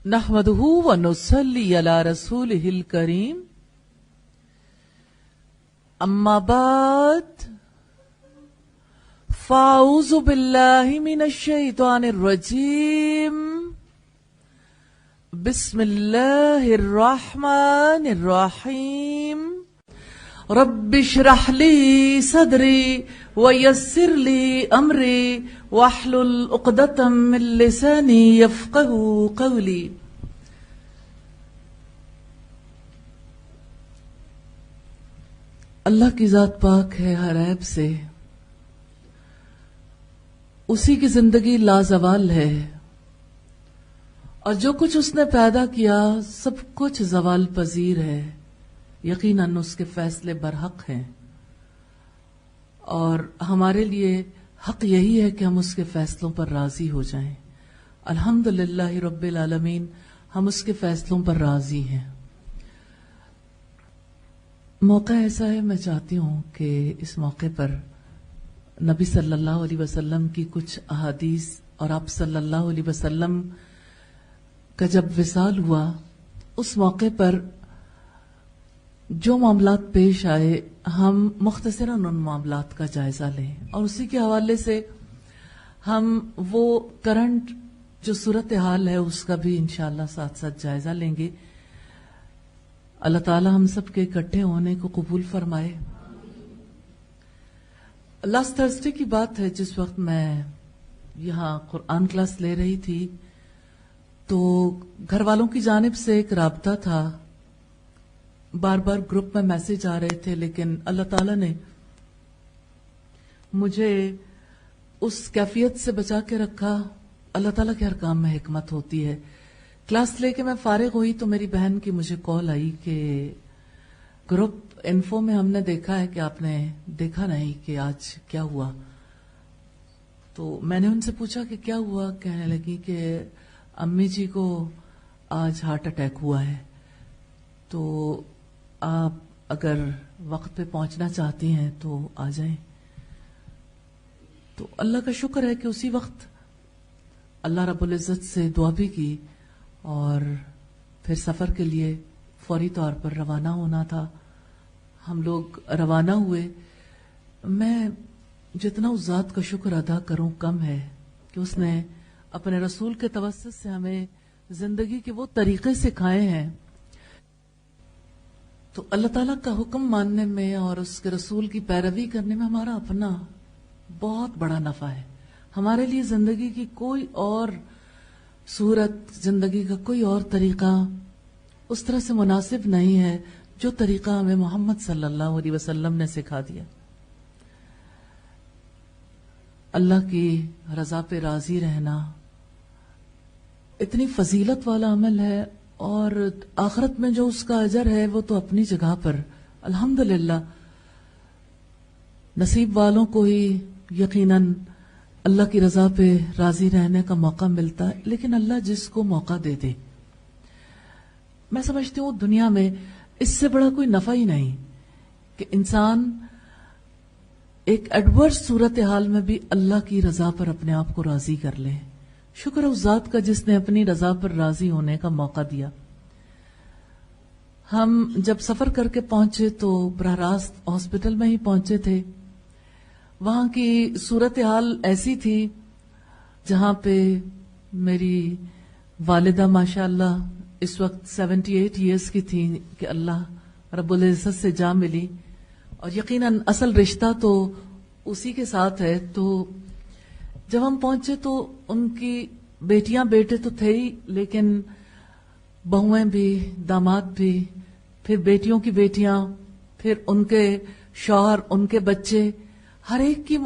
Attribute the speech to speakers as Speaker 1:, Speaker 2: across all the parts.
Speaker 1: نحمدہ ونصلی علی رسولہ الکریم اما بعد فاعوذ باللہ من الشیطان الرجیم بسم اللہ الرحمن الرحیم رب اشرح لی صدری ویسر لی امری واحلل عقدۃ من لسانی یفقہوا قولی. اللہ کی ذات پاک ہے ہر عیب سے، اسی کی زندگی لازوال ہے، اور جو کچھ اس نے پیدا کیا سب کچھ زوال پذیر ہے. یقیناً اس کے فیصلے برحق ہیں، اور ہمارے لیے حق یہی ہے کہ ہم اس کے فیصلوں پر راضی ہو جائیں. الحمدللہ رب العالمین، ہم اس کے فیصلوں پر راضی ہیں. موقع ایسا ہے، میں چاہتی ہوں کہ اس موقع پر نبی صلی اللہ علیہ وسلم کی کچھ احادیث اور آپ صلی اللہ علیہ وسلم کا جب وصال ہوا اس موقع پر جو معاملات پیش آئے ہم مختصراً ان معاملات کا جائزہ لیں، اور اسی کے حوالے سے ہم وہ کرنٹ جو صورتحال ہے اس کا بھی انشاءاللہ ساتھ ساتھ جائزہ لیں گے. اللہ تعالی ہم سب کے اکٹھے ہونے کو قبول فرمائے. لاسٹ تھرسڈے کی بات ہے، جس وقت میں یہاں قرآن کلاس لے رہی تھی تو گھر والوں کی جانب سے ایک رابطہ تھا، بار بار گروپ میں میسج آ رہے تھے، لیکن اللہ تعالیٰ نے مجھے اس کیفیت سے بچا کے رکھا. اللہ تعالیٰ کے ہر کام میں حکمت ہوتی ہے. کلاس لے کے میں فارغ ہوئی تو میری بہن کی مجھے کال آئی کہ گروپ انفو میں ہم نے دیکھا ہے کہ آپ نے دیکھا نہیں کہ آج کیا ہوا. تو میں نے ان سے پوچھا کہ کیا ہوا. کہنے لگی کہ امی جی کو آج ہارٹ اٹیک ہوا ہے، تو آپ اگر وقت پہ پہنچنا چاہتی ہیں تو آ جائیں. تو اللہ کا شکر ہے کہ اسی وقت اللہ رب العزت سے دعا بھی کی، اور پھر سفر کے لیے فوری طور پر روانہ ہونا تھا. ہم لوگ روانہ ہوئے. میں جتنا اس ذات کا شکر ادا کروں کم ہے کہ اس نے اپنے رسول کے توسط سے ہمیں زندگی کے وہ طریقے سکھائے ہیں. تو اللہ تعالیٰ کا حکم ماننے میں اور اس کے رسول کی پیروی کرنے میں ہمارا اپنا بہت بڑا نفع ہے. ہمارے لیے زندگی کی کوئی اور صورت، زندگی کا کوئی اور طریقہ اس طرح سے مناسب نہیں ہے جو طریقہ ہمیں محمد صلی اللہ علیہ وسلم نے سکھا دیا. اللہ کی رضا پہ راضی رہنا اتنی فضیلت والا عمل ہے، اور آخرت میں جو اس کا اجر ہے وہ تو اپنی جگہ پر الحمدللہ. نصیب والوں کو ہی یقیناً اللہ کی رضا پہ راضی رہنے کا موقع ملتا ہے، لیکن اللہ جس کو موقع دے دے، میں سمجھتی ہوں دنیا میں اس سے بڑا کوئی نفع ہی نہیں کہ انسان ایک ایڈورس صورتحال میں بھی اللہ کی رضا پر اپنے آپ کو راضی کر لے. شکر ہے اس ذات کا جس نے اپنی رضا پر راضی ہونے کا موقع دیا. ہم جب سفر کر کے پہنچے تو براہ راست ہاسپٹل میں ہی پہنچے تھے. وہاں کی صورتحال ایسی تھی جہاں پہ میری والدہ ماشاءاللہ اس وقت 78 ایئرس کی تھی کہ اللہ رب العزت سے جا ملی، اور یقیناً اصل رشتہ تو اسی کے ساتھ ہے. تو جب ہم پہنچے تو ان کی بیٹیاں بیٹے تو تھے ہی، لیکن بہویں بھی، داماد بھی، پھر بیٹیوں کی بیٹیاں، پھر ان کے شوہر، ان کے بچے، ہر ایک کی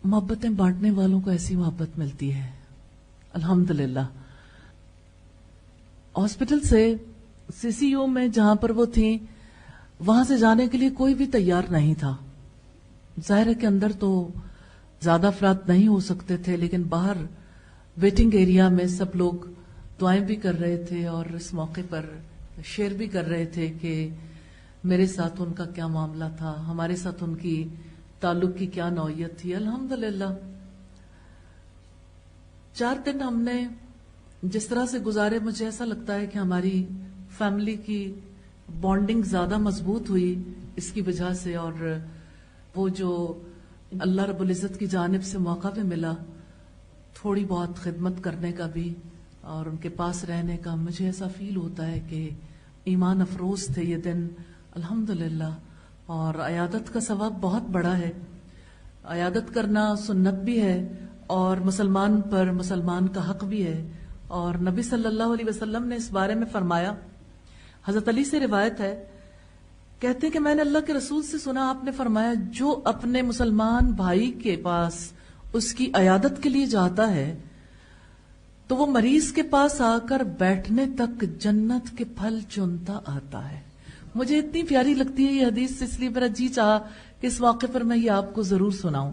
Speaker 1: محبتیں بانٹنے والوں کو ایسی محبت ملتی ہے الحمدللہ. ہاسپٹل سے سی سی یو میں جہاں پر وہ تھیں وہاں سے جانے کے لیے کوئی بھی تیار نہیں تھا. ظاہر ہے کہ اندر تو زیادہ افراد نہیں ہو سکتے تھے، لیکن باہر ویٹنگ ایریا میں سب لوگ دعائیں بھی کر رہے تھے اور اس موقع پر شیئر بھی کر رہے تھے کہ میرے ساتھ ان کا کیا معاملہ تھا، ہمارے ساتھ ان کی تعلق کی کیا نوعیت تھی. الحمدللہ 4 دن ہم نے جس طرح سے گزارے، مجھے ایسا لگتا ہے کہ ہماری فیملی کی بانڈنگ زیادہ مضبوط ہوئی اس کی وجہ سے، اور وہ جو اللہ رب العزت کی جانب سے موقع بھی ملا تھوڑی بہت خدمت کرنے کا بھی اور ان کے پاس رہنے کا، مجھے ایسا فیل ہوتا ہے کہ ایمان افروز تھے یہ دن الحمدللہ. اور عیادت کا ثواب بہت بڑا ہے. عیادت کرنا سنت بھی ہے اور مسلمان پر مسلمان کا حق بھی ہے. اور نبی صلی اللہ علیہ وسلم نے اس بارے میں فرمایا، حضرت علی سے روایت ہے، کہتے کہ میں نے اللہ کے رسول سے سنا، آپ نے فرمایا جو اپنے مسلمان بھائی کے پاس اس کی عیادت کے لیے جاتا ہے تو وہ مریض کے پاس آ کر بیٹھنے تک جنت کے پھل چنتا آتا ہے. مجھے اتنی پیاری لگتی ہے یہ حدیث، اس لیے میرا جی چاہا کہ اس موقع پر میں یہ آپ کو ضرور سناؤں.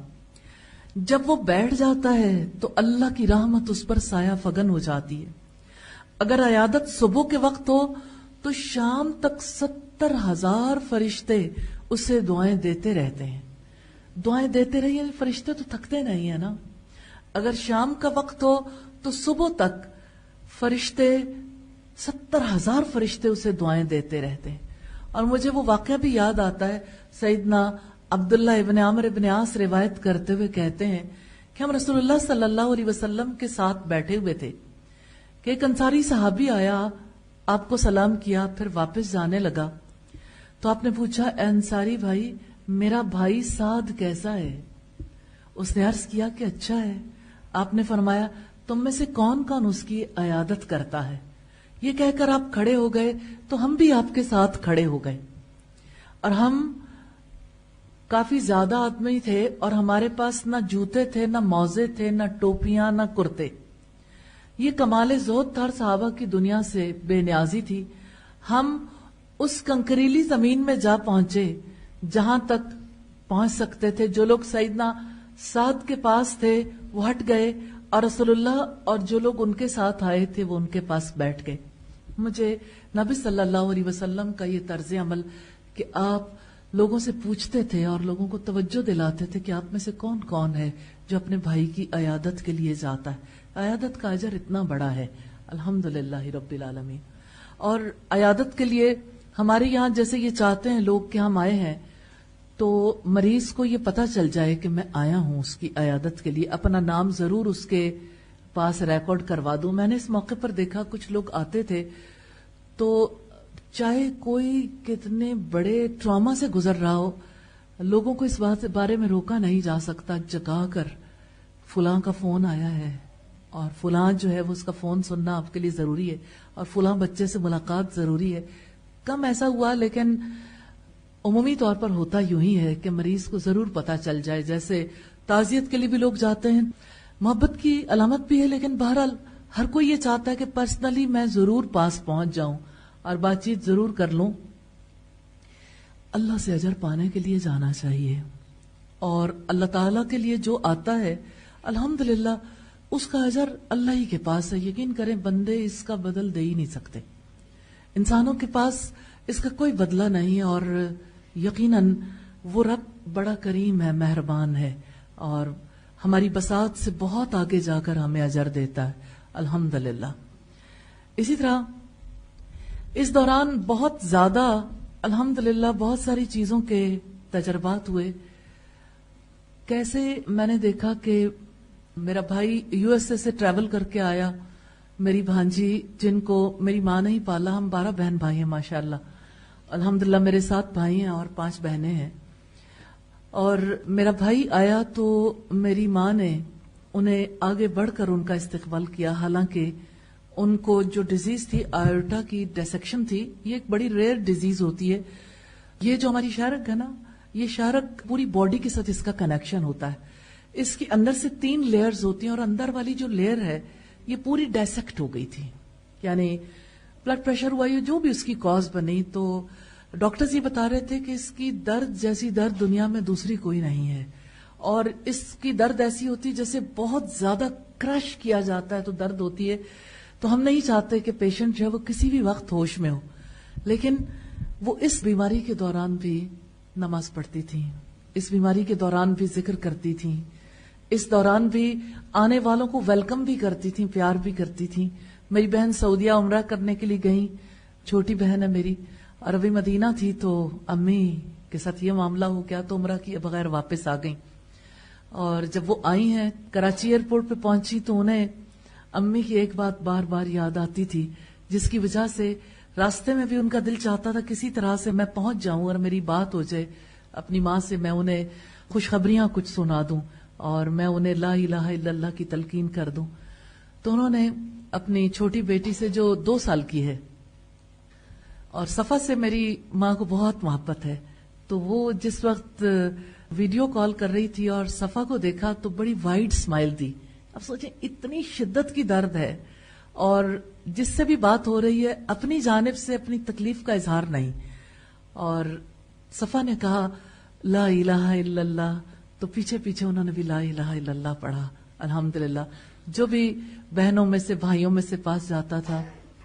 Speaker 1: جب وہ بیٹھ جاتا ہے تو اللہ کی رحمت اس پر سایہ فگن ہو جاتی ہے. اگر عیادت صبح کے وقت ہو تو شام تک 70,000 فرشتے اسے دعائیں دیتے رہتے ہیں. دعائیں دیتے رہیے، فرشتے تو تھکتے نہیں ہیں نا. اگر شام کا وقت ہو تو صبح تک فرشتے 70,000 فرشتے اسے دعائیں دیتے رہتے ہیں. اور مجھے وہ واقعہ بھی یاد آتا ہے، سیدنا عبداللہ ابن عامر ابن عاص روایت کرتے ہوئے کہتے ہیں کہ ہم رسول اللہ صلی اللہ علیہ وسلم کے ساتھ بیٹھے ہوئے تھے کہ ایک انصاری صحابی آیا، آپ کو سلام کیا، پھر واپس جانے لگا. تو آپ نے پوچھا، اے انصاری بھائی، میرا بھائی سعد کیسا ہے؟ اس نے عرض کیا کہ اچھا ہے. آپ نے فرمایا، تم میں سے کون کون اس کی عیادت کرتا ہے؟ یہ کہہ کر آپ کھڑے ہو گئے تو ہم بھی آپ کے ساتھ کھڑے ہو گئے. اور ہم کافی زیادہ آدمی تھے اور ہمارے پاس نہ جوتے تھے، نہ موزے تھے، نہ ٹوپیاں، نہ کرتے. یہ کمال زہد تھا، صحابہ کی دنیا سے بے نیازی تھی. ہم اس کنکریلی زمین میں جا پہنچے جہاں تک پہنچ سکتے تھے. جو لوگ سیدنا سعد کے پاس تھے وہ ہٹ گئے اور رسول اللہ اور جو لوگ ان کے ساتھ آئے تھے وہ ان کے پاس بیٹھ گئے. مجھے نبی صلی اللہ علیہ وسلم کا یہ طرز عمل کہ آپ لوگوں سے پوچھتے تھے اور لوگوں کو توجہ دلاتے تھے کہ آپ میں سے کون کون ہے جو اپنے بھائی کی عیادت کے لیے جاتا ہے. عیادت کا اجر اتنا بڑا ہے الحمدللہ رب العالمین. اور عیادت کے لیے ہمارے یہاں جیسے یہ چاہتے ہیں لوگ کہ ہم آئے ہیں تو مریض کو یہ پتا چل جائے کہ میں آیا ہوں اس کی عیادت کے لیے، اپنا نام ضرور اس کے پاس ریکارڈ کروا دوں. میں نے اس موقع پر دیکھا کچھ لوگ آتے تھے تو چاہے کوئی کتنے بڑے ٹراما سے گزر رہا ہو، لوگوں کو اس بارے میں روکا نہیں جا سکتا، جگا کر فلاں کا فون آیا ہے اور فلاں جو ہے وہ اس کا فون سننا آپ کے لیے ضروری ہے اور فلاں بچے سے ملاقات ضروری ہے. کم ایسا ہوا لیکن عمومی طور پر ہوتا یوں ہی ہے کہ مریض کو ضرور پتا چل جائے. جیسے تعزیت کے لیے بھی لوگ جاتے ہیں، محبت کی علامت بھی ہے، لیکن بہرحال ہر کوئی یہ چاہتا ہے کہ پرسنلی میں ضرور پاس پہنچ جاؤں اور بات چیت ضرور کر لوں. اللہ سے اجر پانے کے لیے جانا چاہیے اور اللہ تعالیٰ کے لیے جو آتا ہے الحمدللہ اس کا اجر اللہ ہی کے پاس ہے. یقین کریں بندے اس کا بدل دے ہی نہیں سکتے، انسانوں کے پاس اس کا کوئی بدلہ نہیں ہے. اور یقیناً وہ رب بڑا کریم ہے، مہربان ہے اور ہماری بساط سے بہت آگے جا کر ہمیں اجر دیتا ہے الحمدللہ. اسی طرح اس دوران بہت زیادہ الحمدللہ بہت ساری چیزوں کے تجربات ہوئے. کیسے میں نے دیکھا کہ میرا بھائی یو ایس اے سے ٹریول کر کے آیا، میری بھانجی جن کو میری ماں نے ہی پالا، ہم 12 بہن بھائی ہیں ماشاءاللہ الحمدللہ. میرے 7 بھائی ہیں اور 5 بہنیں ہیں. اور میرا بھائی آیا تو میری ماں نے انہیں آگے بڑھ کر ان کا استقبال کیا. حالانکہ ان کو جو ڈیزیز تھی آئرٹا کی ڈیسیکشن تھی، یہ ایک بڑی ریئر ڈیزیز ہوتی ہے. یہ جو ہماری شارک ہے نا، یہ شارک پوری باڈی کے ساتھ اس کا کنیکشن ہوتا ہے. اس کے اندر سے 3 لیئرز ہوتی ہیں اور اندر والی جو لیئر ہے یہ پوری ڈیسیکٹ ہو گئی تھی، یعنی بلڈ پریشر ہوا، یہ جو بھی اس کی کاز بنی. تو ڈاکٹرز یہ بتا رہے تھے کہ اس کی درد جیسی درد دنیا میں دوسری کوئی نہیں ہے اور اس کی درد ایسی ہوتی جیسے بہت زیادہ کرش کیا جاتا ہے تو درد ہوتی ہے. تو ہم نہیں چاہتے کہ پیشنٹ جو ہے وہ کسی بھی وقت ہوش میں ہو، لیکن وہ اس بیماری کے دوران بھی نماز پڑھتی تھیں، اس بیماری کے دوران بھی ذکر کرتی تھیں، اس دوران بھی آنے والوں کو ویلکم بھی کرتی تھیں، پیار بھی کرتی تھیں. میری بہن سعودیہ عمرہ کرنے کے لیے گئی، چھوٹی بہن ہے میری، اور ابھی مدینہ تھی تو امی کے ساتھ یہ معاملہ ہو گیا تو عمرہ کیے بغیر واپس آ گئیں. اور جب وہ آئی ہیں کراچی ایئرپورٹ پہ پہنچی تو انہیں امی کی ایک بات بار بار یاد آتی تھی، جس کی وجہ سے راستے میں بھی ان کا دل چاہتا تھا کسی طرح سے میں پہنچ جاؤں اور میری بات ہو جائے اپنی ماں سے، میں انہیں خوشخبریاں کچھ سنا دوں اور میں انہیں لا الہ الا اللہ کی تلقین کر دوں. تو انہوں نے اپنی چھوٹی بیٹی سے جو 2 سال کی ہے، اور صفا سے میری ماں کو بہت محبت ہے، تو وہ جس وقت ویڈیو کال کر رہی تھی اور صفا کو دیکھا تو بڑی وائڈ اسمائل دی. اب سوچیں اتنی شدت کی درد ہے اور جس سے بھی بات ہو رہی ہے اپنی جانب سے اپنی تکلیف کا اظہار نہیں. اور صفا نے کہا لا الہ الا اللہ، تو پیچھے پیچھے انہوں نے بھی لا الہ الا اللہ پڑھا. الحمدللہ جو بھی بہنوں میں سے بھائیوں میں سے پاس جاتا تھا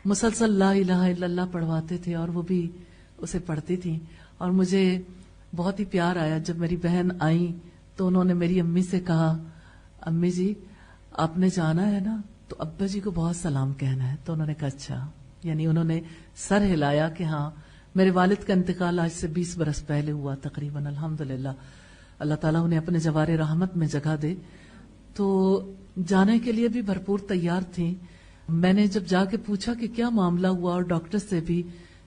Speaker 1: مسلسل لا الہ الا اللہ پڑھواتے تھے اور وہ بھی اسے پڑھتی تھیں. اور مجھے بہت ہی پیار آیا جب میری بہن آئی تو انہوں نے میری امی سے کہا امی جی آپ نے جانا ہے نا تو ابا جی کو بہت سلام کہنا ہے. تو انہوں نے کہا اچھا، یعنی انہوں نے سر ہلایا کہ ہاں میرے والد کا انتقال آج سے 20 برس پہلے ہوا تقریباً. الحمدللہ اللہ تعالیٰ انہیں اپنے جوار رحمت میں جگہ دے. تو جانے کے لیے بھی بھرپور تیار تھیں. میں نے جب جا کے پوچھا کہ کیا معاملہ ہوا اور ڈاکٹر سے بھی،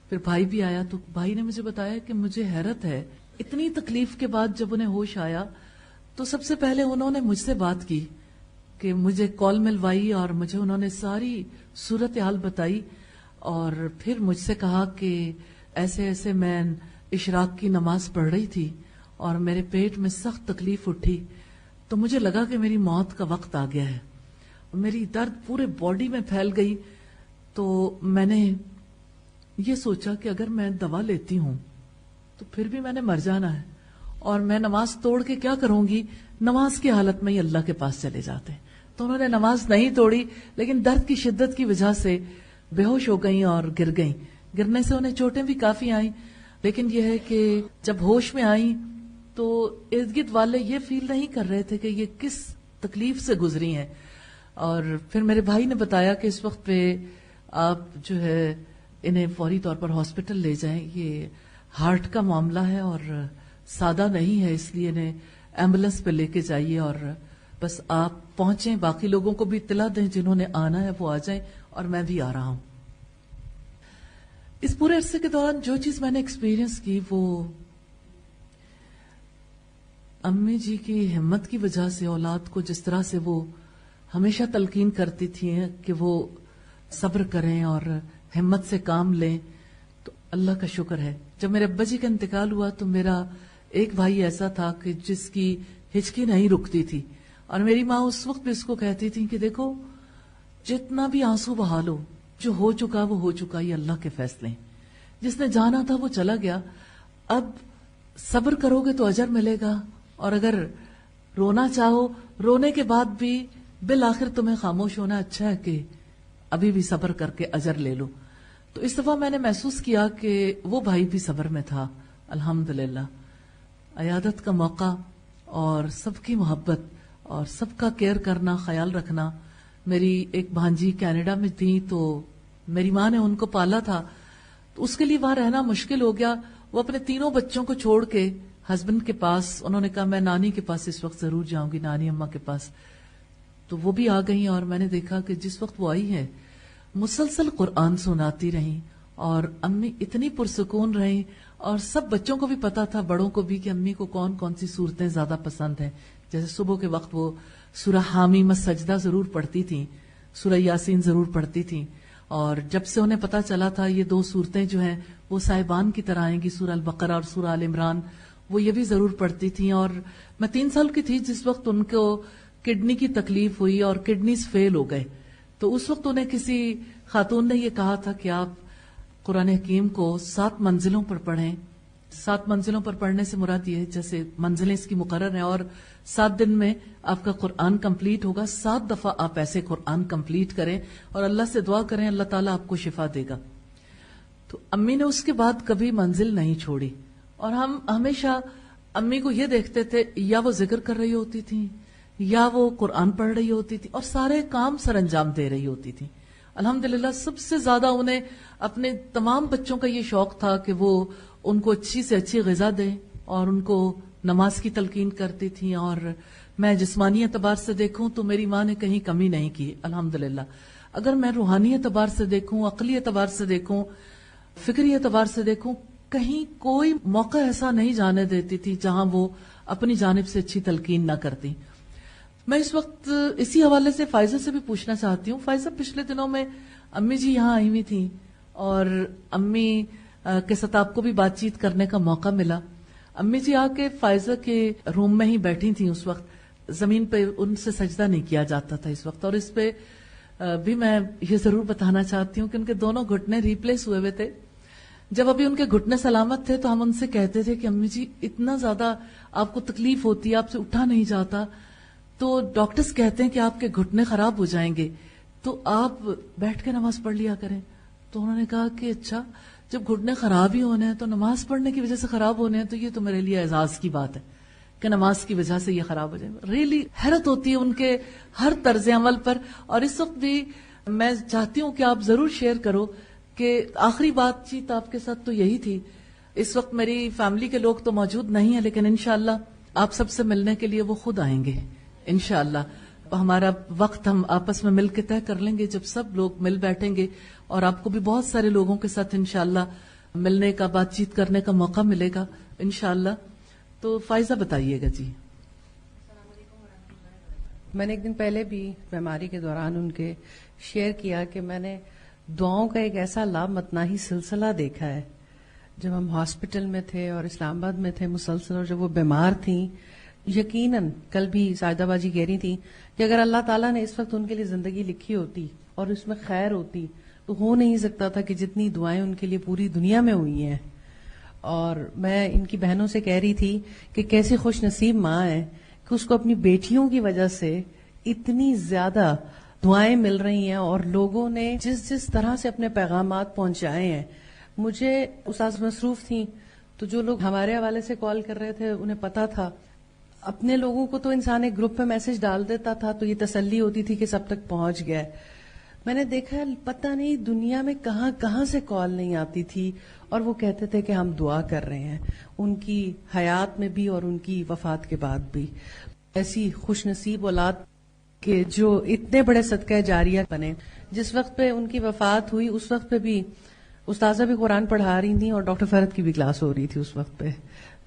Speaker 1: پھر بھائی بھی آیا تو بھائی نے مجھے بتایا کہ مجھے حیرت ہے اتنی تکلیف کے بعد جب انہیں ہوش آیا تو سب سے پہلے انہوں نے مجھ سے بات کی کہ مجھے کال ملوائی اور مجھے انہوں نے ساری صورتحال بتائی اور پھر مجھ سے کہا کہ ایسے ایسے میں اشراق کی نماز پڑھ رہی تھی اور میرے پیٹ میں سخت تکلیف اٹھی تو مجھے لگا کہ میری موت کا وقت آ گیا ہے. میری درد پورے باڈی میں پھیل گئی تو میں نے یہ سوچا کہ اگر میں دوا لیتی ہوں تو پھر بھی میں نے مر جانا ہے اور میں نماز توڑ کے کیا کروں گی، نماز کی حالت میں ہی اللہ کے پاس چلے جاتے. تو انہوں نے نماز نہیں توڑی لیکن درد کی شدت کی وجہ سے بے ہوش ہو گئیں اور گر گئیں. گرنے سے انہیں چوٹیں بھی کافی آئیں، لیکن یہ ہے کہ جب ہوش میں آئیں تو ارد گرد والے یہ فیل نہیں کر رہے تھے کہ یہ کس تکلیف سے گزری ہیں. اور پھر میرے بھائی نے بتایا کہ اس وقت پہ آپ جو ہے انہیں فوری طور پر ہاسپٹل لے جائیں، یہ ہارٹ کا معاملہ ہے اور سادہ نہیں ہے، اس لیے انہیں ایمبولینس پہ لے کے جائیے اور بس آپ پہنچیں، باقی لوگوں کو بھی اطلاع دیں جنہوں نے آنا ہے وہ آ جائیں اور میں بھی آ رہا ہوں. اس پورے عرصے کے دوران جو چیز میں نے ایکسپیرینس کی وہ امی جی کی ہمت کی وجہ سے، اولاد کو جس طرح سے وہ ہمیشہ تلقین کرتی تھی کہ وہ صبر کریں اور ہمت سے کام لیں، تو اللہ کا شکر ہے. جب میرے ابا جی کا انتقال ہوا تو میرا ایک بھائی ایسا تھا کہ جس کی ہچکی نہیں رکتی تھی اور میری ماں اس وقت بھی اس کو کہتی تھی کہ دیکھو جتنا بھی آنسو بہا لو، جو ہو چکا وہ ہو چکا، یہ اللہ کے فیصلے ہیں، جس نے جانا تھا وہ چلا گیا، اب صبر کرو گے تو اجر ملے گا اور اگر رونا چاہو رونے کے بعد بھی بالآخر تمہیں خاموش ہونا اچھا ہے کہ ابھی بھی صبر کر کے اجر لے لو. تو اس دفعہ میں نے محسوس کیا کہ وہ بھائی بھی صبر میں تھا. الحمدللہ عیادت کا موقع اور سب کی محبت اور سب کا کیئر کرنا، خیال رکھنا. میری ایک بھانجی کینیڈا میں تھی تو میری ماں نے ان کو پالا تھا تو اس کے لیے وہاں رہنا مشکل ہو گیا. وہ اپنے 3 بچوں کو چھوڑ کے ہسبینڈ کے پاس، انہوں نے کہا میں نانی کے پاس اس وقت ضرور جاؤں گی، نانی اماں کے پاس. تو وہ بھی آ گئی اور میں نے دیکھا کہ جس وقت وہ آئی ہے مسلسل قرآن سناتی رہیں اور امی اتنی پرسکون رہیں اور سب بچوں کو بھی پتا تھا، بڑوں کو بھی، کہ امی کو کون کون سی صورتیں زیادہ پسند ہیں. جیسے صبح کے وقت وہ سورہ حامیم السجدہ ضرور پڑھتی تھیں، سورہ یاسین ضرور پڑھتی تھیں، اور جب سے انہیں پتا چلا تھا یہ 2 صورتیں جو ہیں وہ صاحبان کی طرح آئیں گی، سورہ البقرہ اور سورہ آل عمران، وہ یہ بھی ضرور پڑھتی تھیں. اور میں 3 سال کی تھی جس وقت ان کو کڈنی کی تکلیف ہوئی اور کڈنیز فیل ہو گئے. تو اس وقت انہیں کسی خاتون نے یہ کہا تھا کہ آپ قرآن حکیم کو 7 منزلوں پر پڑھیں. 7 منزلوں پر پڑھنے سے مراد یہ ہے جیسے منزلیں اس کی مقرر ہیں اور 7 دن میں آپ کا قرآن کمپلیٹ ہوگا. 7 دفعہ آپ ایسے قرآن کمپلیٹ کریں اور اللہ سے دعا کریں، اللہ تعالیٰ آپ کو شفا دے گا. تو امی نے اس کے بعد کبھی منزل نہیں چھوڑی اور ہم ہمیشہ امی کو یہ دیکھتے تھے یا وہ ذکر کر رہی ہوتی تھیں یا وہ قرآن پڑھ رہی ہوتی تھی اور سارے کام سر انجام دے رہی ہوتی تھی. الحمدللہ سب سے زیادہ انہیں اپنے تمام بچوں کا یہ شوق تھا کہ وہ ان کو اچھی سے اچھی غذا دیں اور ان کو نماز کی تلقین کرتی تھیں. اور میں جسمانی اعتبار سے دیکھوں تو میری ماں نے کہیں کمی نہیں کی الحمدللہ. اگر میں روحانی اعتبار سے دیکھوں، عقلی اعتبار سے دیکھوں، فکری اعتبار سے دیکھوں، کہیں کوئی موقع ایسا نہیں جانے دیتی تھی جہاں وہ اپنی جانب سے اچھی تلقین نہ کرتی. میں اس وقت اسی حوالے سے فائزہ سے بھی پوچھنا چاہتی ہوں. فائزہ، پچھلے دنوں میں امی جی یہاں آئی ہوئی تھیں اور امی کے ساتھ آپ کو بھی بات چیت کرنے کا موقع ملا. امی جی آ کے فائزہ کے روم میں ہی بیٹھی تھیں. اس وقت زمین پہ ان سے سجدہ نہیں کیا جاتا تھا اس وقت. اور اس پہ بھی میں یہ ضرور بتانا چاہتی ہوں کہ ان کے دونوں گھٹنے ریپلیس ہوئے تھے. جب ابھی ان کے گھٹنے سلامت تھے تو ہم ان سے کہتے تھے کہ امی جی اتنا زیادہ آپ کو تکلیف ہوتی ہے، آپ سے اٹھا نہیں جاتا، تو ڈاکٹرز کہتے ہیں کہ آپ کے گھٹنے خراب ہو جائیں گے، تو آپ بیٹھ کے نماز پڑھ لیا کریں. تو انہوں نے کہا کہ اچھا، جب گھٹنے خراب ہی ہونے ہیں تو نماز پڑھنے کی وجہ سے خراب ہونے ہیں تو یہ تو میرے لیے اعزاز کی بات ہے کہ نماز کی وجہ سے یہ خراب ہو جائے. ریلی حیرت ہوتی ہے ان کے ہر طرز عمل پر. اور اس وقت بھی میں چاہتی ہوں کہ آپ ضرور شیئر کرو کہ آخری بات چیت آپ کے ساتھ تو یہی تھی. اس وقت میری فیملی کے لوگ تو موجود نہیں ہیں، لیکن انشاءاللہ آپ سب سے ملنے کے لیے وہ خود آئیں گے انشاءاللہ. ہمارا وقت ہم آپس میں مل کے طے کر لیں گے جب سب لوگ مل بیٹھیں گے، اور آپ کو بھی بہت سارے لوگوں کے ساتھ انشاءاللہ ملنے کا، بات چیت کرنے کا موقع ملے گا انشاءاللہ. تو فائزہ بتائیے گا. جی،
Speaker 2: میں نے ایک دن پہلے بھی بیماری کے دوران ان کے شیئر کیا کہ میں نے دعاؤں کا ایک ایسا لامتناہی سلسلہ دیکھا ہے. جب ہم ہاسپٹل میں تھے اور اسلام آباد میں تھے مسلسل، اور جب وہ بیمار تھیں، یقیناً کل بھی ساجدہ باجی کہہ رہی تھی کہ اگر اللہ تعالیٰ نے اس وقت ان کے لیے زندگی لکھی ہوتی اور اس میں خیر ہوتی تو ہو نہیں سکتا تھا کہ جتنی دعائیں ان کے لیے پوری دنیا میں ہوئی ہیں. اور میں ان کی بہنوں سے کہہ رہی تھی کہ کیسی خوش نصیب ماں ہے کہ اس کو اپنی بیٹیوں کی وجہ سے اتنی زیادہ دعائیں مل رہی ہیں، اور لوگوں نے جس طرح سے اپنے پیغامات پہنچائے ہیں. مجھے استاذ مصروف تھیں تو جو لوگ ہمارے حوالے سے کال کر رہے تھے انہیں پتا تھا. اپنے لوگوں کو تو انسان ایک گروپ پہ میسج ڈال دیتا تھا تو یہ تسلی ہوتی تھی کہ سب تک پہنچ گیا. میں نے دیکھا پتہ نہیں دنیا میں کہاں کہاں سے کال نہیں آتی تھی، اور وہ کہتے تھے کہ ہم دعا کر رہے ہیں ان کی حیات میں بھی اور ان کی وفات کے بعد بھی. ایسی خوش نصیب اولاد کہ جو اتنے بڑے صدقہ جاریہ بنے. جس وقت پہ ان کی وفات ہوئی اس وقت پہ بھی استاذہ بھی قرآن پڑھا رہی تھیں اور ڈاکٹر فرد کی بھی کلاس ہو رہی تھی اس وقت پہ.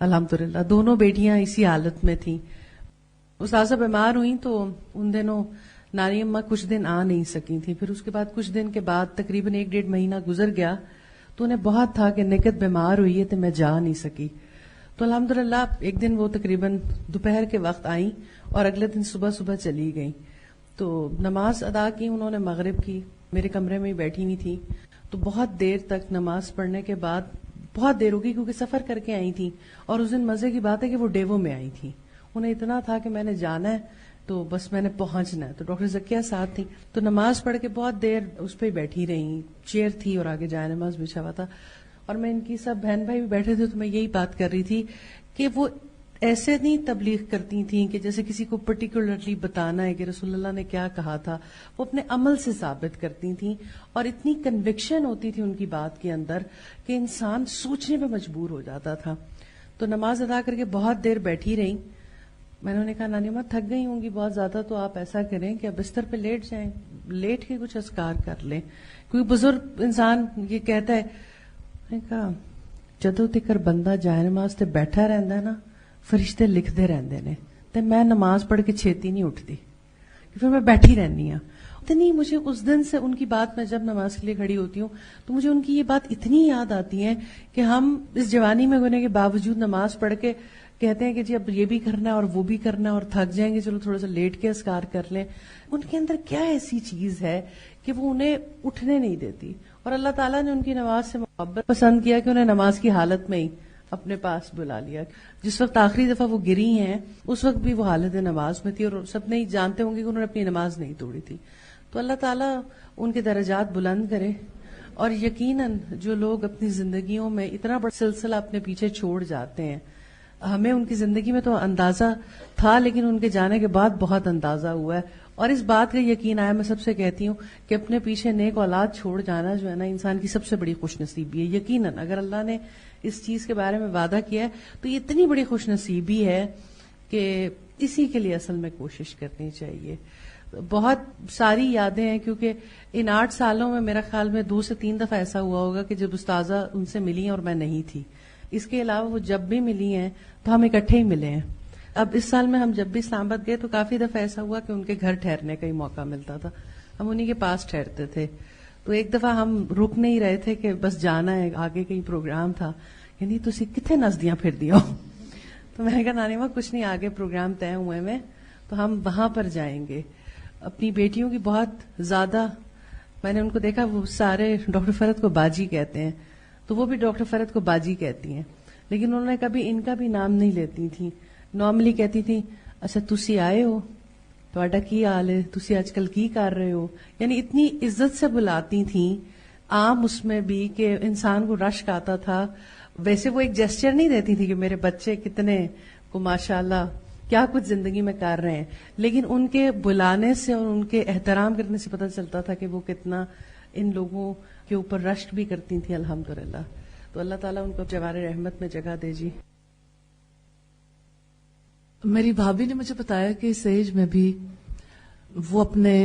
Speaker 2: الحمدللہ دونوں بیٹیاں اسی حالت میں تھیں. استاذہ بیمار ہوئی تو ان دنوں نانی اماں کچھ دن آ نہیں سکی تھی. پھر اس کے بعد کچھ دن کے بعد تقریباً 1-1.5 مہینہ گزر گیا تو انہیں بہت تھا کہ نکت بیمار ہوئی ہے تو میں جا نہیں سکی. تو الحمدللہ ایک دن وہ تقریباً دوپہر کے وقت آئیں اور اگلے دن صبح چلی گئیں. تو نماز ادا کی انہوں نے، مغرب کی، میرے کمرے میں ہی بیٹھی ہوئی تھی. تو بہت دیر تک نماز پڑھنے کے بعد بہت دیر ہو گئی کیونکہ سفر کر کے آئی تھی، اور اس دن مزے کی بات ہے کہ وہ ڈیوو میں آئی تھی. انہیں اتنا تھا کہ میں نے جانا ہے تو بس میں نے پہنچنا ہے. تو ڈاکٹر زکیہ ساتھ تھی تو نماز پڑھ کے بہت دیر اس پہ بیٹھی رہی. چیئر تھی اور آگے جائے نماز بچھا ہوا تھا، اور میں ان کی سب بہن بھائی بھی بیٹھے تھے. تو میں یہی بات کر رہی تھی کہ وہ ایسے نہیں تبلیغ کرتی تھیں کہ جیسے کسی کو پرٹیکولرلی بتانا ہے کہ رسول اللہ نے کیا کہا تھا. وہ اپنے عمل سے ثابت کرتی تھیں، اور اتنی کنوکشن ہوتی تھی ان کی بات کے اندر کہ انسان سوچنے پہ مجبور ہو جاتا تھا. تو نماز ادا کر کے بہت دیر بیٹھی رہی. میں نے کہا نانی ماں تھک گئی ہوں گی بہت زیادہ، تو آپ ایسا کریں کہ آپ بستر پہ لیٹ جائیں، لیٹ کے کچھ اذکار کر لیں. کیونکہ بزرگ انسان یہ کہتا ہے، میں نے کہا جدوں تکر بندہ جائے نماز تے بیٹھا رہندا ہے نا، فرشتے لکھتے رہندے نے. تے میں نماز پڑھ کے چھیتی نہیں اٹھتی، پھر میں بیٹھی رہنی ہوں. اتنی مجھے اس دن سے ان کی بات، میں جب نماز کے لیے کھڑی ہوتی ہوں تو مجھے ان کی یہ بات اتنی یاد آتی ہے کہ ہم اس جوانی میں ہونے کے باوجود نماز پڑھ کے کہتے ہیں کہ جی اب یہ بھی کرنا ہے اور وہ بھی کرنا ہے اور تھک جائیں گے، چلو تھوڑا سا لیٹ کے اذکار کر لیں. ان کے اندر کیا ایسی چیز ہے کہ وہ انہیں اٹھنے نہیں دیتی. اور اللہ تعالیٰ نے ان کی نماز سے محبت پسند کیا کہ انہیں نماز کی حالت میں ہی اپنے پاس بلا لیا. جس وقت آخری دفعہ وہ گری ہیں اس وقت بھی وہ حالت نماز میں تھی، اور سب نہیں جانتے ہوں گے کہ انہوں نے اپنی نماز نہیں توڑی تھی. تو اللہ تعالیٰ ان کے درجات بلند کرے. اور یقیناً جو لوگ اپنی زندگیوں میں اتنا بڑا سلسلہ اپنے پیچھے چھوڑ جاتے ہیں ہمیں ان کی زندگی میں تو اندازہ تھا، لیکن ان کے جانے کے بعد بہت اندازہ ہوا ہے، اور اس بات کا یقین آیا. میں سب سے کہتی ہوں کہ اپنے پیچھے نیک اولاد چھوڑ جانا جو ہے نا انسان کی سب سے بڑی خوش نصیبی ہے. یقیناً اگر اللہ نے اس چیز کے بارے میں وعدہ کیا ہے تو یہ اتنی بڑی خوش نصیبی ہے کہ اسی کے لیے اصل میں کوشش کرنی چاہیے. بہت ساری یادیں ہیں، کیونکہ ان 8 سالوں میں میرا خیال میں 2 سے 3 دفعہ ایسا ہوا ہوگا کہ جب استاذہ ان سے ملی ہیں اور میں نہیں تھی. اس کے علاوہ وہ جب بھی ملی ہیں تو ہم اکٹھے ہی ملے ہیں. اب اس سال میں ہم جب بھی اسلام آباد گئے تو کافی دفعہ ایسا ہوا کہ ان کے گھر ٹھہرنے کا ہی موقع ملتا تھا، ہم انہی کے پاس ٹھہرتے تھے. تو ایک دفعہ ہم رک نہیں رہے تھے کہ بس جانا ہے، آگے کہیں پروگرام تھا، یعنی تسی کتنے نزدیاں پھر دیا ہو. تو میں نے کہا نانی ماں کچھ نہیں، آگے پروگرام طے ہوئے میں تو ہم وہاں پر جائیں گے. اپنی بیٹیوں کی بہت زیادہ میں نے ان کو دیکھا، وہ سارے ڈاکٹر فرحت کو باجی کہتے ہیں، تو وہ بھی ڈاکٹر فرحت کو باجی کہتی ہیں، لیکن انہوں نے کبھی ان کا بھی نام نہیں لیتی تھی. نارملی کہتی تھی اچھا تسی آئے ہو، تہاڈا کی حال ہے، تسی آج کل کی کر رہے ہو، یعنی اتنی عزت سے بلاتی تھیں. عام اس میں بھی کہ انسان کو رشک آتا تھا. ویسے وہ ایک جیسچر نہیں دیتی تھی کہ میرے بچے کتنے کو ماشاءاللہ کیا کچھ زندگی میں کر رہے ہیں، لیکن ان کے بلانے سے اور ان کے احترام کرنے سے پتہ چلتا تھا کہ وہ کتنا ان لوگوں کے اوپر رشک بھی کرتی تھیں. الحمدللہ. تو اللہ تعالیٰ ان کو جوار رحمت میں جگہ دے. جی
Speaker 1: میری بھابھی نے مجھے بتایا کہ اس ایج میں بھی وہ اپنے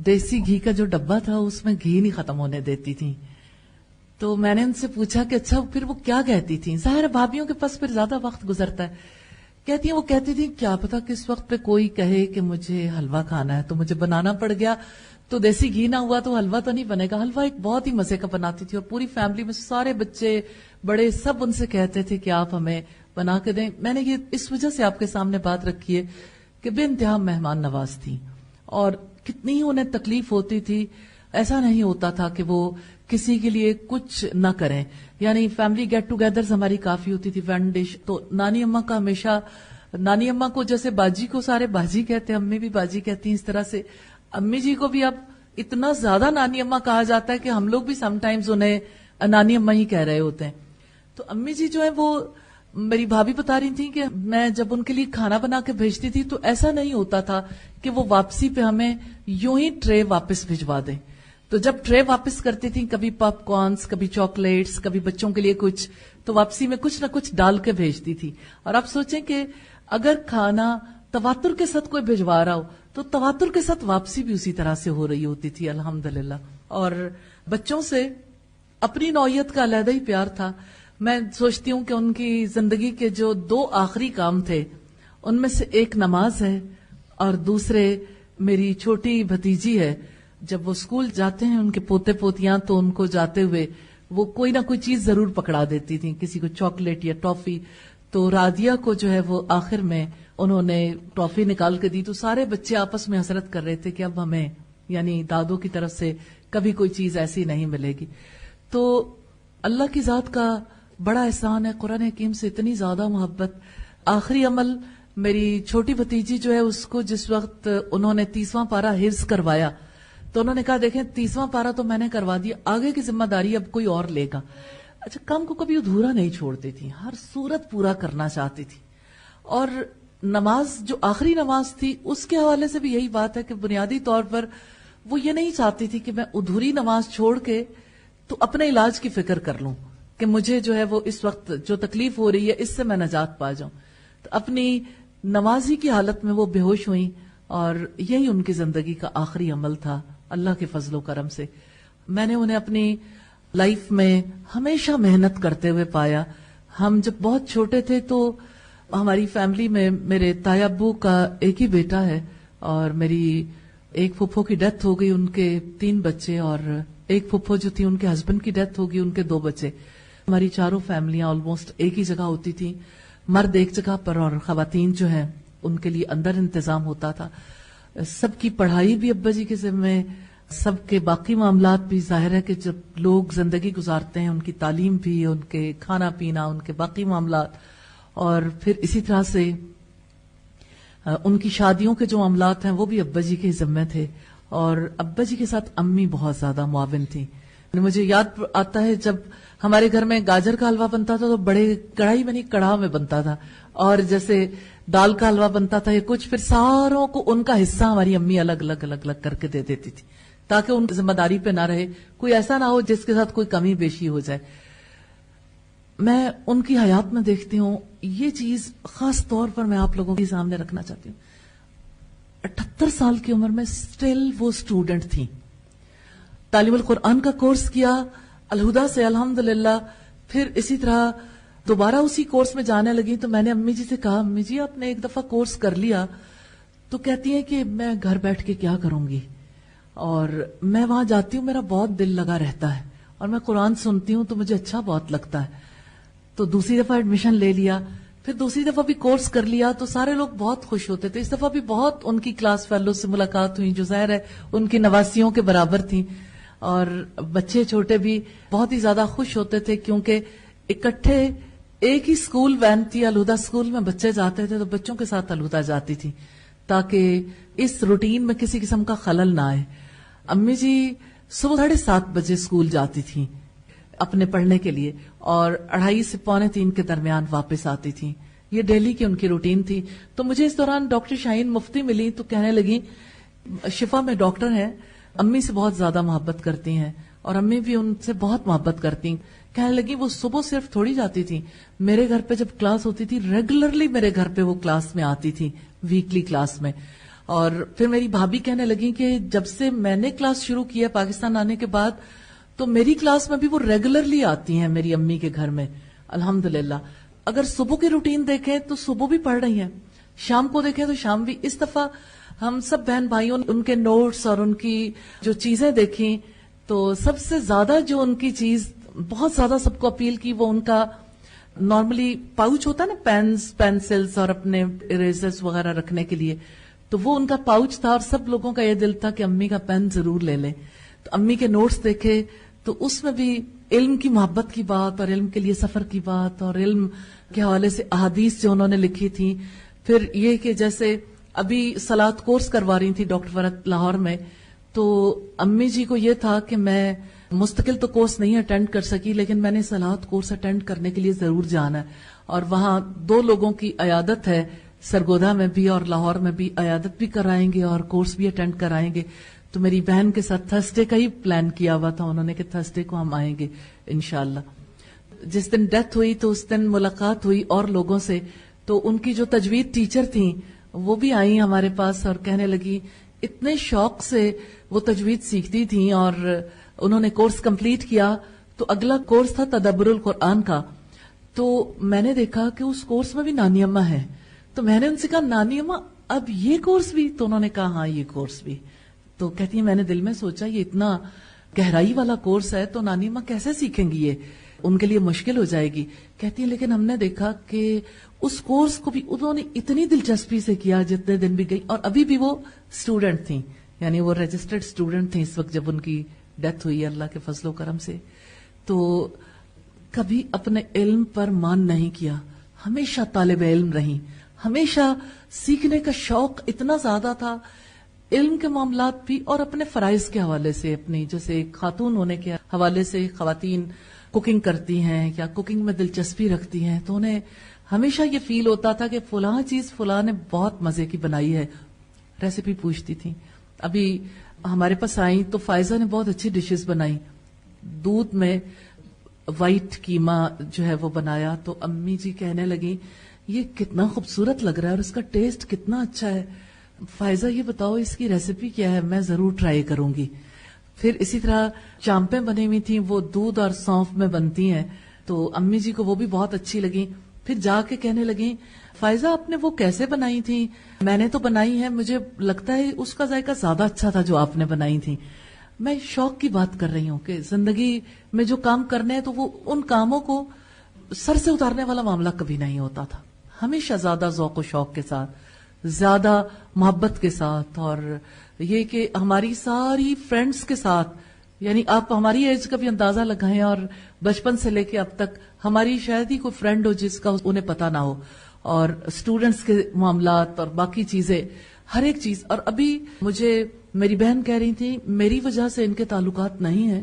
Speaker 1: دیسی گھی کا جو ڈبہ تھا اس میں گھی نہیں ختم ہونے دیتی تھی. تو میں نے ان سے پوچھا کہ اچھا پھر وہ کیا کہتی تھی. ظاہر بھابھیوں کے پاس پھر زیادہ وقت گزرتا ہے. کہتی ہیں وہ کہتی تھی کیا پتا کس وقت پہ کوئی کہے کہ مجھے حلوہ کھانا ہے تو مجھے بنانا پڑ گیا، تو دیسی گھی نہ ہوا تو حلوہ تو نہیں بنے گا. حلوہ ایک بہت ہی مزے کا بناتی تھی اور پوری فیملی میں سارے بچے بڑے سب ان سے کہتے تھے کہ آپ ہمیں بنا کے دیں. میں نے یہ اس وجہ سے آپ کے سامنے بات رکھی ہے کہ بے انتہا مہمان نواز تھی اور کتنی ہی انہیں تکلیف ہوتی تھی. ایسا نہیں ہوتا تھا کہ وہ کسی کے لیے کچھ نہ کریں. یعنی فیملی گیٹ ٹوگیدرز ہماری کافی ہوتی تھی. ون ڈش تو نانی اماں کا ہمیشہ، نانی اماں کو جیسے باجی کو سارے باجی کہتے ہیں، امی بھی باجی کہتی ہیں، اس طرح سے امی جی کو بھی اب اتنا زیادہ نانی اماں کہا جاتا ہے کہ ہم لوگ بھی سم ٹائمز انہیں نانی اماں ہی کہہ رہے ہوتے ہیں. تو امی جی جو ہے وہ میری بھابھی بتا رہی تھی کہ میں جب ان کے لیے کھانا بنا کے بھیجتی تھی تو ایسا نہیں ہوتا تھا کہ وہ واپسی پہ ہمیں یوں ہی ٹرے واپس بھجوا دیں. تو جب ٹرے واپس کرتی تھی، کبھی پاپ کارنز، کبھی چاکلیٹس، کبھی بچوں کے لیے کچھ، تو واپسی میں کچھ نہ کچھ ڈال کے بھیجتی تھی. اور آپ سوچیں کہ اگر کھانا تواتر کے ساتھ کوئی بھجوا رہا ہو تو تواتر کے ساتھ واپسی بھی اسی طرح سے ہو رہی ہوتی تھی الحمدللہ. اور بچوں سے اپنی نوعیت کا علیحدہ ہی پیار تھا. میں سوچتی ہوں کہ ان کی زندگی کے جو 2 آخری کام تھے ان میں سے ایک نماز ہے اور دوسرے میری چھوٹی بھتیجی ہے. جب وہ اسکول جاتے ہیں ان کے پوتے پوتیاں تو ان کو جاتے ہوئے وہ کوئی نہ کوئی چیز ضرور پکڑا دیتی تھی، کسی کو چاکلیٹ یا ٹافی. تو رادیہ کو جو ہے وہ آخر میں انہوں نے ٹافی نکال کے دی تو سارے بچے آپس میں حسرت کر رہے تھے کہ اب ہمیں یعنی دادوں کی طرف سے کبھی کوئی چیز ایسی نہیں ملے گی. تو اللہ کی ذات کا بڑا احسان ہے، قرآن حکیم سے اتنی زیادہ محبت. آخری عمل میری چھوٹی بھتیجی جو ہے اس کو جس وقت انہوں نے 30واں پارہ حفظ کروایا تو انہوں نے کہا دیکھیں 30واں پارہ تو میں نے کروا دیا، آگے کی ذمہ داری اب کوئی اور لے گا. اچھا کام کو کبھی ادھورا نہیں چھوڑتی تھی، ہر صورت پورا کرنا چاہتی تھی. اور نماز جو آخری نماز تھی اس کے حوالے سے بھی یہی بات ہے کہ بنیادی طور پر وہ یہ نہیں چاہتی تھی کہ میں ادھوری نماز چھوڑ کے تو اپنے علاج کی فکر کر لوں کہ مجھے جو ہے وہ اس وقت جو تکلیف ہو رہی ہے اس سے میں نجات پا جاؤں. تو اپنی نمازی کی حالت میں وہ بے ہوش ہوئیں اور یہی ان کی زندگی کا آخری عمل تھا. اللہ کے فضل و کرم سے میں نے انہیں اپنی لائف میں ہمیشہ محنت کرتے ہوئے پایا. ہم جب بہت چھوٹے تھے تو ہماری فیملی میں میرے تایا ابو کا ایک ہی بیٹا ہے اور میری ایک پھپھو کی ڈیتھ ہو گئی، ان کے 3 بچے، اور ایک پھپھو جو تھی ان کے ہسبینڈ کی ڈیتھ ہو گئی، ان کے 2 بچے. ہماری چاروں فیملیاں آلموسٹ ایک ہی جگہ ہوتی تھی، مرد ایک جگہ پر اور خواتین جو ہیں ان کے لیے اندر انتظام ہوتا تھا. سب کی پڑھائی بھی ابا جی کے ذمہ، سب کے باقی معاملات بھی. ظاہر ہے کہ جب لوگ زندگی گزارتے ہیں ان کی تعلیم بھی، ان کے کھانا پینا، ان کے باقی معاملات، اور پھر اسی طرح سے ان کی شادیوں کے جو معاملات ہیں وہ بھی ابا جی کے ذمہ تھے. اور ابا جی کے ساتھ امی بہت زیادہ معاون تھیں. مجھے یاد آتا ہے جب ہمارے گھر میں گاجر کا حلوہ بنتا تھا تو بڑے کڑھائی میں نہیں کڑھا میں بنتا تھا، اور جیسے دال کا حلوہ بنتا تھا یا کچھ، پھر ساروں کو ان کا حصہ ہماری امی الگ الگ الگ الگ کر کے دے دیتی تھی تاکہ ان ذمہ داری پہ نہ رہے، کوئی ایسا نہ ہو جس کے ساتھ کوئی کمی بیشی ہو جائے. میں ان کی حیات میں دیکھتی ہوں یہ چیز خاص طور پر میں آپ لوگوں کے سامنے رکھنا چاہتی ہوں. 78 سال کی عمر میں سٹل وہ اسٹوڈنٹ تھی، تعلیم القرآن کا کورس کیا الہدا سے الحمدللہ، پھر اسی طرح دوبارہ اسی کورس میں جانے لگی. تو میں نے امی جی سے کہا امی جی آپ نے ایک دفعہ کورس کر لیا، تو کہتی ہیں کہ میں گھر بیٹھ کے کیا کروں گی، اور میں وہاں جاتی ہوں میرا بہت دل لگا رہتا ہے اور میں قرآن سنتی ہوں تو مجھے اچھا بہت لگتا ہے. تو دوسری دفعہ ایڈمیشن لے لیا، پھر دوسری دفعہ بھی کورس کر لیا تو سارے لوگ بہت خوش ہوتے تھے. اس دفعہ بھی بہت ان کی کلاس فیلو سے ملاقات ہوئی جو ظاہر ہے ان کی نواسیوں کے برابر تھیں، اور بچے چھوٹے بھی بہت ہی زیادہ خوش ہوتے تھے کیونکہ اکٹھے ایک ہی اسکول وین تھی، الہدا اسکول میں بچے جاتے تھے تو بچوں کے ساتھ الہدا جاتی تھی تاکہ اس روٹین میں کسی قسم کا خلل نہ آئے. امی جی صبح 7:30 بجے اسکول جاتی تھیں اپنے پڑھنے کے لیے اور 2:30 سے 2:45 کے درمیان واپس آتی تھیں. یہ ڈیلی کی ان کی روٹین تھی. تو مجھے اس دوران ڈاکٹر شاہین مفتی ملی تو کہنے لگی شفا میں ڈاکٹر ہیں، امی سے بہت زیادہ محبت کرتی ہیں اور امی بھی ان سے بہت محبت کرتی ہیں. کہنے لگی وہ صبح صرف تھوڑی جاتی تھی، میرے گھر پہ جب کلاس ہوتی تھی ریگولرلی میرے گھر پہ وہ کلاس میں آتی تھی، ویکلی کلاس میں. اور پھر میری بھابھی کہنے لگی کہ جب سے میں نے کلاس شروع کی ہے پاکستان آنے کے بعد تو میری کلاس میں بھی وہ ریگولرلی آتی ہیں میری امی کے گھر میں الحمدللہ. اگر صبح کی روٹین دیکھیں تو صبح بھی پڑھ رہی ہیں، شام کو دیکھیں تو شام بھی. اس دفعہ ہم سب بہن بھائیوں ان کے نوٹس اور ان کی جو چیزیں دیکھیں تو سب سے زیادہ جو ان کی چیز بہت زیادہ سب کو اپیل کی وہ ان کا نارملی پاؤچ ہوتا ہے نا، پینس پینسلز اور اپنے اریزرز وغیرہ رکھنے کے لیے، تو وہ ان کا پاؤچ تھا اور سب لوگوں کا یہ دل تھا کہ امی کا پین ضرور لے لیں. تو امی کے نوٹس دیکھے تو اس میں بھی علم کی محبت کی بات اور علم کے لیے سفر کی بات اور علم کے حوالے سے احادیث جو انہوں نے لکھی تھی. پھر یہ کہ جیسے ابھی صلاۃ کورس کروا رہی تھی ڈاکٹر فرت لاہور میں، تو امی جی کو یہ تھا کہ میں مستقل تو کورس نہیں اٹینڈ کر سکی لیکن میں نے صلاۃ کورس اٹینڈ کرنے کے لیے ضرور جانا ہے. اور وہاں 2 لوگوں کی عیادت ہے، سرگودا میں بھی اور لاہور میں بھی، عیادت بھی کرائیں گے اور کورس بھی اٹینڈ کرائیں گے. تو میری بہن کے ساتھ تھرسڈے کا ہی پلان کیا ہوا تھا انہوں نے کہ تھرسڈے کو ہم آئیں گے انشاءاللہ. جس دن ڈیتھ ہوئی تو اس دن ملاقات ہوئی اور لوگوں سے، تو ان کی جو تجوید ٹیچر تھیں وہ بھی آئیں ہمارے پاس اور کہنے لگی اتنے شوق سے وہ تجوید سیکھتی تھیں اور انہوں نے کورس کمپلیٹ کیا. تو اگلا کورس تھا تدبر القرآن کا. تو میں نے دیکھا کہ اس کورس میں بھی نانی اماں ہے. تو میں نے ان سے کہا نانی اماں اب یہ کورس بھی؟ تو انہوں نے کہا ہاں یہ کورس بھی. تو کہتی ہیں میں نے دل میں سوچا یہ اتنا گہرائی والا کورس ہے تو نانی اماں کیسے سیکھیں گی، یہ ان کے لیے مشکل ہو جائے گی. کہتی ہیں لیکن ہم نے دیکھا کہ اس کورس کو بھی انہوں نے اتنی دلچسپی سے کیا جتنے دن بھی گئی، اور ابھی بھی وہ اسٹوڈنٹ تھیں، یعنی وہ رجسٹرڈ اسٹوڈنٹ تھیں اس وقت جب ان کی ڈیتھ ہوئی اللہ کے فضل و کرم سے. تو کبھی اپنے علم پر مان نہیں کیا، ہمیشہ طالب علم رہی، ہمیشہ سیکھنے کا شوق اتنا زیادہ تھا، علم کے معاملات بھی اور اپنے فرائض کے حوالے سے. اپنی جیسے خاتون ہونے کے حوالے سے خواتین کوکنگ کرتی ہیں یا کوکنگ میں دلچسپی رکھتی ہیں تو انہیں ہمیشہ یہ فیل ہوتا تھا کہ فلاں چیز فلاں نے بہت مزے کی بنائی ہے. ریسیپی پوچھتی تھی. ابھی ہمارے پاس آئیں تو فائزہ نے بہت اچھی ڈشز بنائی، دودھ میں وائٹ قیمہ جو ہے وہ بنایا. تو امی جی کہنے لگی یہ کتنا خوبصورت لگ رہا ہے اور اس کا ٹیسٹ کتنا اچھا ہے، فائزہ یہ بتاؤ اس کی ریسیپی کیا ہے، میں ضرور ٹرائی کروں گی. پھر اسی طرح چامپیں بنی ہوئی تھیں، وہ دودھ اور سونف میں بنتی ہیں، تو امی جی کو وہ بھی بہت اچھی لگی. پھر جا کے کہنے لگی فائزہ آپ نے وہ کیسے بنائی تھی؟ میں نے تو بنائی ہے، مجھے لگتا ہے اس کا ذائقہ زیادہ اچھا تھا جو آپ نے بنائی تھی. میں شوق کی بات کر رہی ہوں کہ زندگی میں جو کام کرنے ہیں تو وہ ان کاموں کو سر سے اتارنے والا معاملہ کبھی نہیں ہوتا تھا، ہمیشہ زیادہ ذوق و شوق کے ساتھ، زیادہ محبت کے ساتھ. اور یہ کہ ہماری ساری فرینڈز کے ساتھ، یعنی آپ ہماری ایج کا بھی اندازہ لگائیں اور بچپن سے لے کے اب تک ہماری شاید ہی کوئی فرینڈ ہو جس کا انہیں پتہ نہ ہو، اور اسٹوڈنٹس کے معاملات اور باقی چیزیں ہر ایک چیز. اور ابھی مجھے میری بہن کہہ رہی تھی میری وجہ سے ان کے تعلقات نہیں ہیں،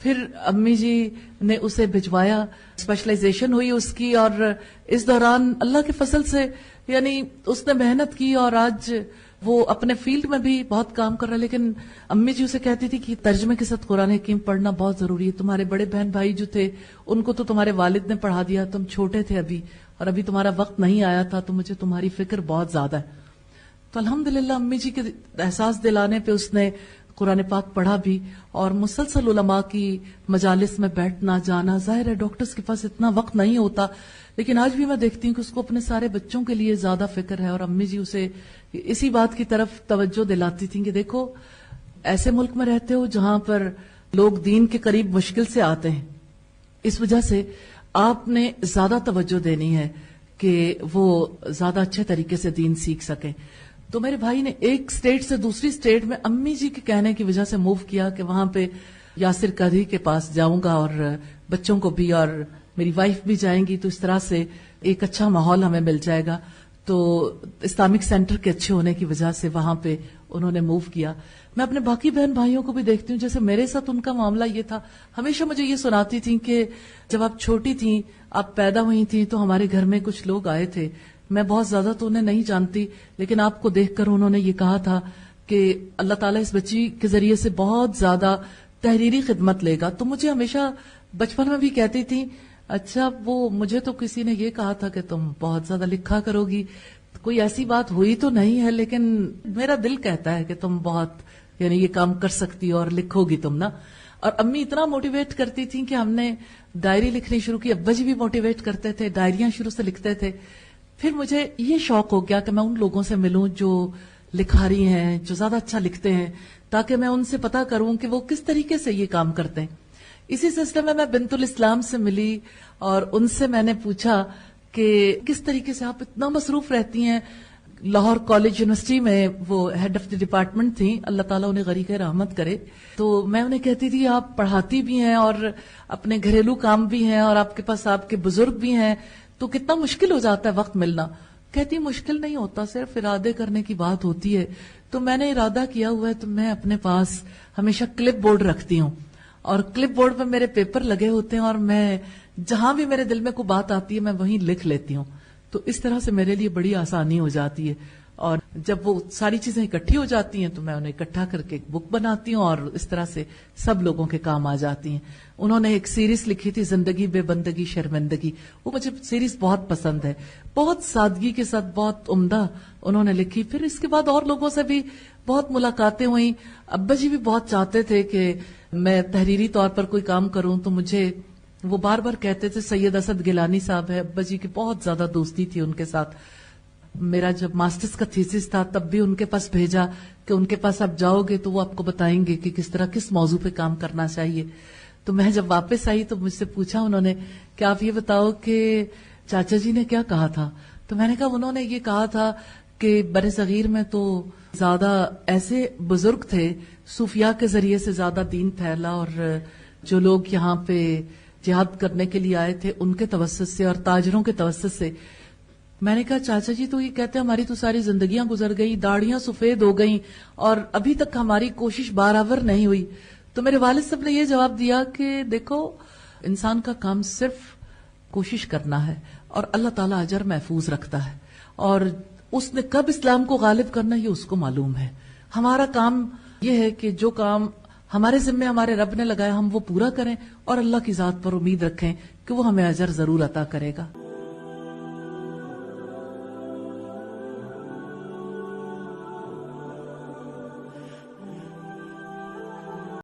Speaker 1: پھر امی جی نے اسے بھجوایا، اسپیشلائزیشن ہوئی اس کی، اور اس دوران اللہ کے فضل سے یعنی اس نے محنت کی اور آج وہ اپنے فیلڈ میں بھی بہت کام کر رہا ہے. لیکن امی جی اسے کہتی تھی کہ ترجمے کے ساتھ قرآن حکیم پڑھنا بہت ضروری ہے. تمہارے بڑے بہن بھائی جو تھے ان کو تو تمہارے والد نے پڑھا دیا، تم چھوٹے تھے ابھی، اور ابھی تمہارا وقت نہیں آیا تھا، تو مجھے تمہاری فکر بہت زیادہ ہے. تو الحمدللہ امی جی کے احساس دلانے پہ اس نے قرآن پاک پڑھا بھی، اور مسلسل علماء کی مجالس میں بیٹھنا جانا. ظاہر ہے ڈاکٹرز کے پاس اتنا وقت نہیں ہوتا، لیکن آج بھی میں دیکھتی ہوں کہ اس کو اپنے سارے بچوں کے لیے زیادہ فکر ہے، اور امی جی اسے اسی بات کی طرف توجہ دلاتی تھیں کہ دیکھو ایسے ملک میں رہتے ہو جہاں پر لوگ دین کے قریب مشکل سے آتے ہیں، اس وجہ سے آپ نے زیادہ توجہ دینی ہے کہ وہ زیادہ اچھے طریقے سے دین سیکھ سکیں. تو میرے بھائی نے ایک سٹیٹ سے دوسری سٹیٹ میں امی جی کے کہنے کی وجہ سے موو کیا کہ وہاں پہ یاسر قادری کے پاس جاؤں گا اور بچوں کو بھی اور میری وائف بھی جائیں گی، تو اس طرح سے ایک اچھا ماحول ہمیں مل جائے گا. تو اسلامک سینٹر کے اچھے ہونے کی وجہ سے وہاں پہ انہوں نے موو کیا. میں اپنے باقی بہن بھائیوں کو بھی دیکھتی ہوں، جیسے میرے ساتھ ان کا معاملہ یہ تھا، ہمیشہ مجھے یہ سناتی تھیں کہ جب آپ چھوٹی تھیں، آپ پیدا ہوئی تھیں، تو ہمارے گھر میں کچھ لوگ آئے تھے، میں بہت زیادہ تو انہیں نہیں جانتی، لیکن آپ کو دیکھ کر انہوں نے یہ کہا تھا کہ اللہ تعالیٰ اس بچی کے ذریعے سے بہت زیادہ تحریری خدمت لے گا. تو مجھے ہمیشہ بچپن میں بھی کہتی تھی اچھا وہ مجھے تو کسی نے یہ کہا تھا کہ تم بہت زیادہ لکھا کرو گی. کوئی ایسی بات ہوئی تو نہیں ہے، لیکن میرا دل کہتا ہے کہ تم بہت یعنی یہ کام کر سکتی ہو اور لکھو گی تم نا. اور امی اتنا موٹیویٹ کرتی تھیں کہ ہم نے ڈائری لکھنی شروع کی. ابا جی بھی موٹیویٹ کرتے تھے، ڈائریاں شروع سے لکھتے تھے. پھر مجھے یہ شوق ہو گیا کہ میں ان لوگوں سے ملوں جو لکھاری ہیں، جو زیادہ اچھا لکھتے ہیں، تاکہ میں ان سے پتا کروں کہ وہ کس طریقے سے یہ کام کرتے ہیں. اسی سلسلے میں بنت الاسلام سے ملی اور ان سے میں نے پوچھا کہ کس طریقے سے آپ اتنا مصروف رہتی ہیں. لاہور کالج یونیورسٹی میں وہ ہیڈ آف دی ڈپارٹمنٹ تھیں، اللہ تعالیٰ انہیں غریق رحمت کرے. تو میں انہیں کہتی تھی آپ پڑھاتی بھی ہیں اور اپنے گھریلو کام بھی ہیں اور آپ کے پاس آپ کے بزرگ بھی ہیں، تو کتنا مشکل ہو جاتا ہے وقت ملنا. کہتی مشکل نہیں ہوتا، صرف ارادے کرنے کی بات ہوتی ہے. تو میں نے ارادہ کیا ہوا ہے، تو میں اپنے پاس ہمیشہ کلپ بورڈ رکھتی ہوں اور کلپ بورڈ پہ میرے پیپر لگے ہوتے ہیں اور میں جہاں بھی میرے دل میں کوئی بات آتی ہے میں وہیں لکھ لیتی ہوں. تو اس طرح سے میرے لیے بڑی آسانی ہو جاتی ہے. اور جب وہ ساری چیزیں اکٹھی ہو جاتی ہیں تو میں انہیں اکٹھا کر کے ایک بک بناتی ہوں اور اس طرح سے سب لوگوں کے کام آ جاتی ہیں. انہوں نے ایک سیریز لکھی تھی زندگی بے بندگی شرمندگی، وہ مجھے سیریز بہت پسند ہے. بہت سادگی کے ساتھ بہت عمدہ انہوں نے لکھی. پھر اس کے بعد اور لوگوں سے بھی بہت ملاقاتیں ہوئیں. ابا جی بھی بہت چاہتے تھے کہ میں تحریری طور پر کوئی کام کروں، تو مجھے وہ بار بار کہتے تھے. سید اسد گیلانی صاحب ہے، ابا جی کی بہت زیادہ دوستی تھی ان کے ساتھ. میرا جب ماسٹرز کا تھیسس تھا تب بھی ان کے پاس بھیجا کہ ان کے پاس آپ جاؤ گے تو وہ آپ کو بتائیں گے کہ کس طرح کس موضوع پہ کام کرنا چاہیے. تو میں جب واپس آئی تو مجھ سے پوچھا انہوں نے کہ آپ یہ بتاؤ کہ چاچا جی نے کیا کہا تھا. تو میں نے کہا انہوں نے یہ کہا تھا کہ بر صغیر میں تو زیادہ ایسے بزرگ تھے، صوفیاء کے ذریعے سے زیادہ دین پھیلا، اور جو لوگ یہاں پہ جہاد کرنے کے لیے آئے تھے ان کے توسط سے اور تاجروں کے توسط سے. میں نے کہا چاچا جی تو یہ کہتے ہیں ہماری تو ساری زندگیاں گزر گئی، داڑیاں سفید ہو گئیں اور ابھی تک ہماری کوشش برابر نہیں ہوئی. تو میرے والد صاحب نے یہ جواب دیا کہ دیکھو انسان کا کام صرف کوشش کرنا ہے اور اللہ تعالیٰ اجر محفوظ رکھتا ہے، اور اس نے کب اسلام کو غالب کرنا یہ اس کو معلوم ہے. ہمارا کام یہ ہے کہ جو کام ہمارے ذمے ہمارے رب نے لگایا ہم وہ پورا کریں اور اللہ کی ذات پر امید رکھیں کہ وہ ہمیں اجر ضرور عطا کرے گا.